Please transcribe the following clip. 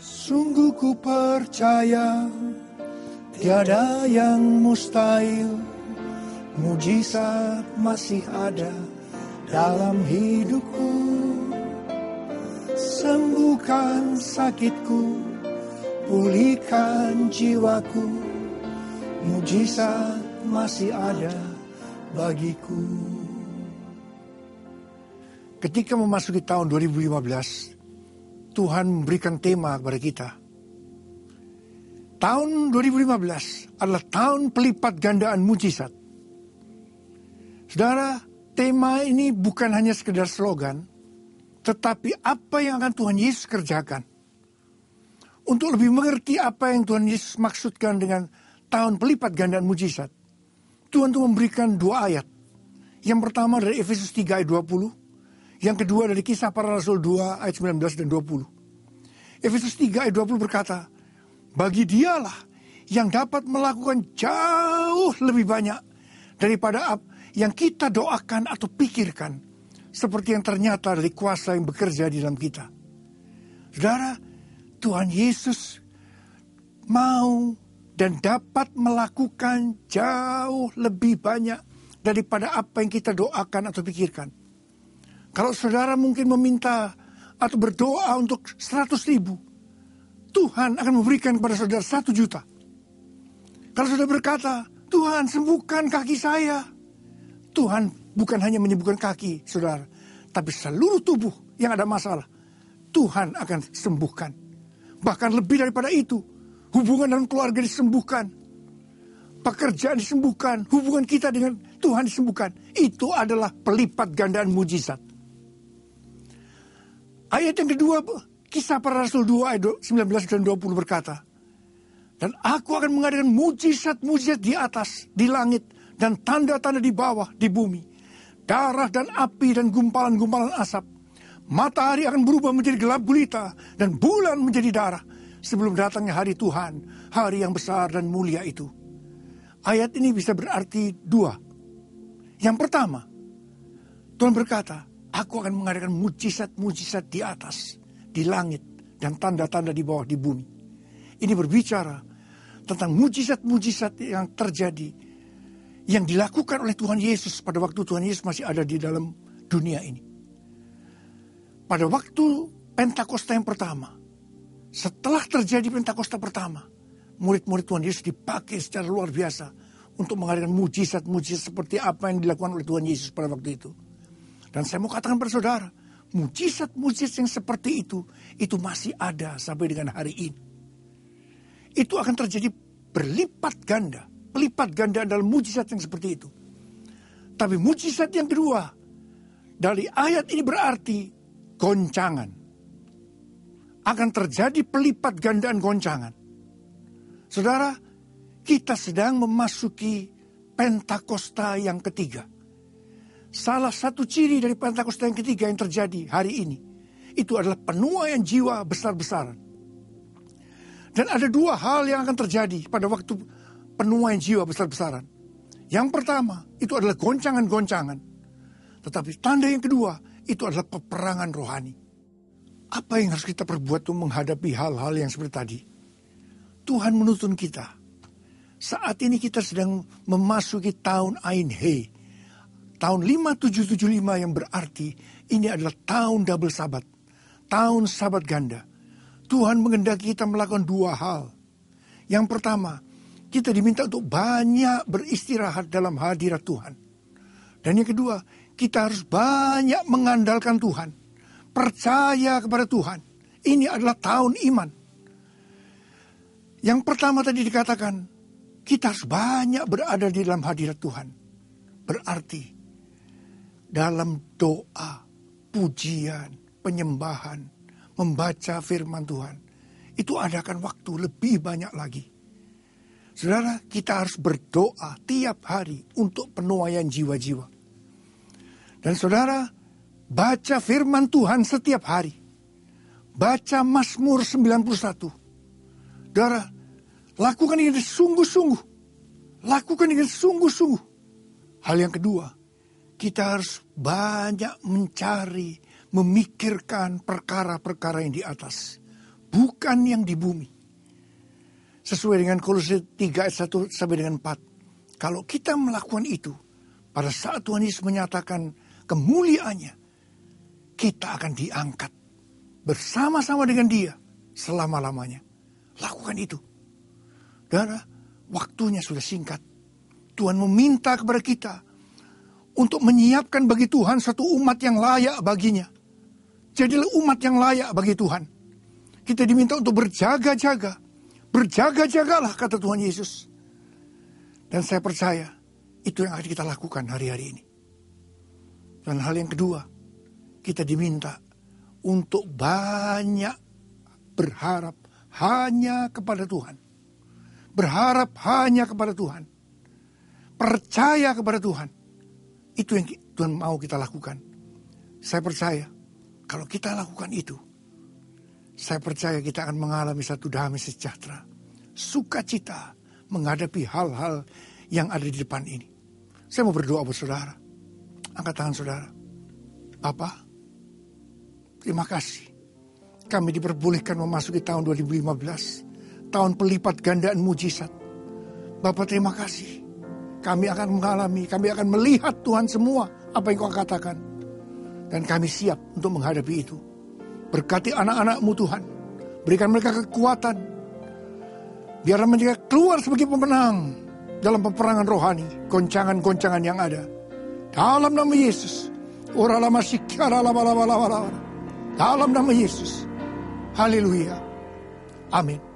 Sungguh ku percaya tiada yang mustahil, mujizat masih ada dalam hidupku. Sembuhkan sakitku, pulihkan jiwaku, mujizat masih ada bagiku. Ketika memasuki tahun 2015, Tuhan memberikan tema kepada kita. Tahun 2015 adalah tahun pelipat gandaan mujizat. Saudara, tema ini bukan hanya sekedar slogan, tetapi apa yang akan Tuhan Yesus kerjakan. Untuk lebih mengerti apa yang Tuhan Yesus maksudkan dengan tahun pelipat gandaan mujizat, Tuhan itu memberikan dua ayat. Yang pertama dari Efesus 3 ayat 20. Yang kedua dari Kisah Para Rasul 2 ayat 19 dan 20. Efesus 3 ayat 20 berkata, bagi dialah yang dapat melakukan jauh lebih banyak daripada yang kita doakan atau pikirkan, seperti yang ternyata dari kuasa yang bekerja di dalam kita. Saudara, Tuhan Yesus mau dan dapat melakukan jauh lebih banyak daripada apa yang kita doakan atau pikirkan. Kalau saudara mungkin meminta atau berdoa untuk 100.000, Tuhan akan memberikan kepada saudara 1 juta. Kalau saudara berkata, Tuhan sembuhkan kaki saya, Tuhan bukan hanya menyembuhkan kaki saudara, tapi seluruh tubuh yang ada masalah, Tuhan akan sembuhkan. Bahkan lebih daripada itu, hubungan dalam keluarga disembuhkan, pekerjaan disembuhkan, hubungan kita dengan Tuhan disembuhkan. Itu adalah pelipat gandaan mujizat. Ayat yang kedua, Kisah Para Rasul 2 ayat 19 dan 20 berkata, dan aku akan mengadakan mujizat-mujizat di atas, di langit, dan tanda-tanda di bawah, di bumi. Darah dan api dan gumpalan-gumpalan asap. Matahari akan berubah menjadi gelap gulita, dan bulan menjadi darah, sebelum datangnya hari Tuhan, hari yang besar dan mulia itu. Ayat ini bisa berarti dua. Yang pertama, Tuhan berkata, aku akan mengadakan mujizat-mujizat di atas, di langit, dan tanda-tanda di bawah, di bumi. Ini berbicara tentang mujizat-mujizat yang terjadi, yang dilakukan oleh Tuhan Yesus pada waktu Tuhan Yesus masih ada di dalam dunia ini. Pada waktu Pentakosta yang pertama, setelah terjadi Pentakosta pertama, murid-murid Tuhan Yesus dipakai secara luar biasa untuk mengadakan mujizat-mujizat seperti apa yang dilakukan oleh Tuhan Yesus pada waktu itu. Dan saya mau katakan pada saudara, mujizat-mujizat yang seperti itu masih ada sampai dengan hari ini. Itu akan terjadi berlipat ganda, pelipat ganda dalam mujizat yang seperti itu. Tapi mujizat yang kedua, dari ayat ini berarti goncangan. Akan terjadi pelipat gandaan goncangan. Saudara, kita sedang memasuki Pentakosta yang ketiga. Salah satu ciri dari Pentakosta yang ketiga yang terjadi hari ini, itu adalah penuaian jiwa besar-besaran. Dan ada dua hal yang akan terjadi pada waktu penuaian jiwa besar-besaran. Yang pertama, itu adalah goncangan-goncangan. Tetapi tanda yang kedua, itu adalah peperangan rohani. Apa yang harus kita perbuat untuk menghadapi hal-hal yang seperti tadi? Tuhan menuntun kita. Saat ini kita sedang memasuki tahun Ain He. Tahun 5775 yang berarti ini adalah tahun double sabat. Tahun sabat ganda. Tuhan menghendaki kita melakukan dua hal. Yang pertama, kita diminta untuk banyak beristirahat dalam hadirat Tuhan. Dan yang kedua, kita harus banyak mengandalkan Tuhan. Percaya kepada Tuhan. Ini adalah tahun iman. Yang pertama tadi dikatakan, kita harus banyak berada di dalam hadirat Tuhan. Berarti, dalam doa, pujian, penyembahan, membaca firman Tuhan, itu adakan waktu lebih banyak lagi. Saudara, kita harus berdoa tiap hari untuk penuaian jiwa-jiwa. Dan saudara, baca firman Tuhan setiap hari. Baca Mazmur 91. Saudara, lakukan ini sungguh-sungguh. Lakukan ini sungguh-sungguh. Hal yang kedua, kita harus banyak mencari, memikirkan perkara-perkara yang di atas. bukan yang di bumi. Sesuai dengan Kolose 3 ayat 1 sampai dengan 4. Kalau kita melakukan itu, pada saat Tuhan Yesus menyatakan kemuliaannya, kita akan diangkat bersama-sama dengan Dia selama-lamanya. Lakukan itu. Dan waktunya sudah singkat. Tuhan meminta kepada kita untuk menyiapkan bagi Tuhan satu umat yang layak baginya. Jadilah umat yang layak bagi Tuhan. Kita diminta untuk berjaga-jaga. Berjaga-jagalah, kata Tuhan Yesus. Dan saya percaya itu yang akan kita lakukan hari-hari ini. Dan hal yang kedua, kita diminta untuk banyak berharap hanya kepada Tuhan. Berharap hanya kepada Tuhan. Percaya kepada Tuhan. Itu yang Tuhan mau kita lakukan. Saya percaya kalau kita lakukan itu, saya percaya kita akan mengalami satu damai sejahtera, sukacita menghadapi hal-hal yang ada di depan ini. Saya mau berdoa buat saudara. Angkat tangan saudara. Bapa, terima kasih. Kami diperbolehkan memasuki tahun 2015. Tahun pelipat gandaan mujizat. Bapa, terima kasih. Kami akan mengalami, kami akan melihat Tuhan semua apa yang kau katakan. Dan kami siap untuk menghadapi itu. Berkati anak-anak-Mu Tuhan. Berikan mereka kekuatan. Biarlah mereka keluar sebagai pemenang dalam peperangan rohani, goncangan-goncangan yang ada. Dalam nama Yesus. Dalam nama Yesus. Haleluya. Amin.